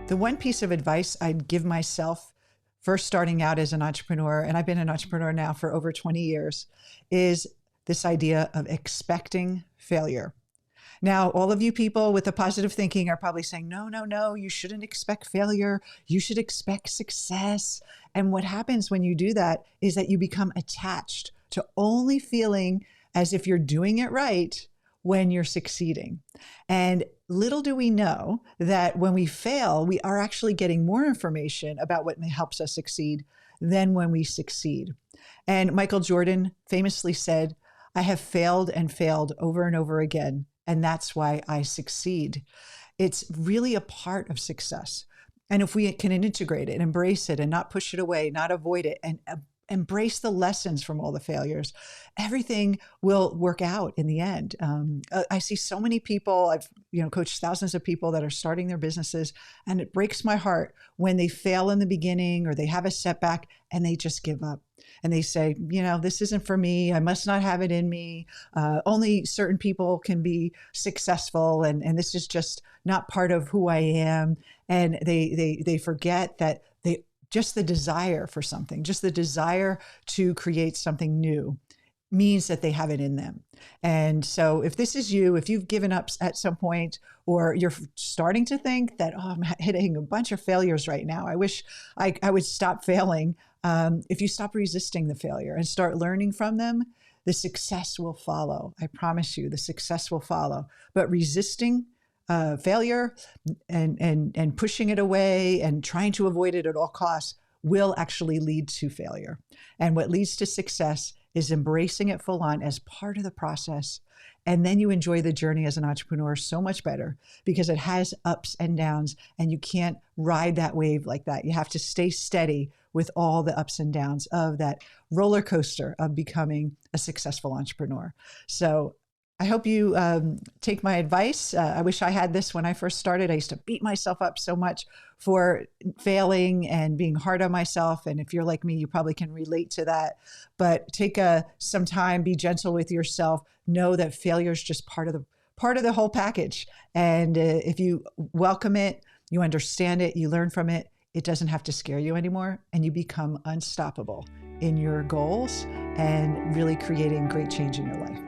The one piece of advice I'd give myself first starting out as an entrepreneur, and I've been an entrepreneur now for over 20 years, is this idea of expecting failure. Now, all of you people with the positive thinking are probably saying, no, no, no, you shouldn't expect failure. You should expect success. And what happens when you do that is that you become attached to only feeling as if you're doing it right when you're succeeding. And little do we know that when we fail, we are actually getting more information about what helps us succeed than when we succeed. And Michael Jordan famously said, "I have failed and failed over and over again, and that's why I succeed." It's really a part of success. And if we can integrate it, embrace it, and not push it away, not avoid it, and embrace the lessons from all the failures, everything will work out in the end. I see so many people, I've coached thousands of people that are starting their businesses, and it breaks my heart when they fail in the beginning or they have a setback and they just give up. And they say, this isn't for me. I must not have it in me. Only certain people can be successful. And this is just not part of who I am. And they forget that just the desire for something, just the desire to create something new means that they have it in them. And so if this is you, if you've given up at some point, or you're starting to think that, I'm hitting a bunch of failures right now, I wish I would stop failing. If you stop resisting the failure and start learning from them, the success will follow. I promise you, the success will follow. But resisting failure and pushing it away and trying to avoid it at all costs will actually lead to failure. And what leads to success is embracing it full on as part of the process. And then you enjoy the journey as an entrepreneur so much better because it has ups and downs, and you can't ride that wave like that. You have to stay steady with all the ups and downs of that roller coaster of becoming a successful entrepreneur. So I hope you take my advice. I wish I had this when I first started. I used to beat myself up so much for failing and being hard on myself. And if you're like me, you probably can relate to that. But take some time, be gentle with yourself. Know that failure is just part of the whole package. And if you welcome it, you understand it, you learn from it, it doesn't have to scare you anymore. And you become unstoppable in your goals and really creating great change in your life.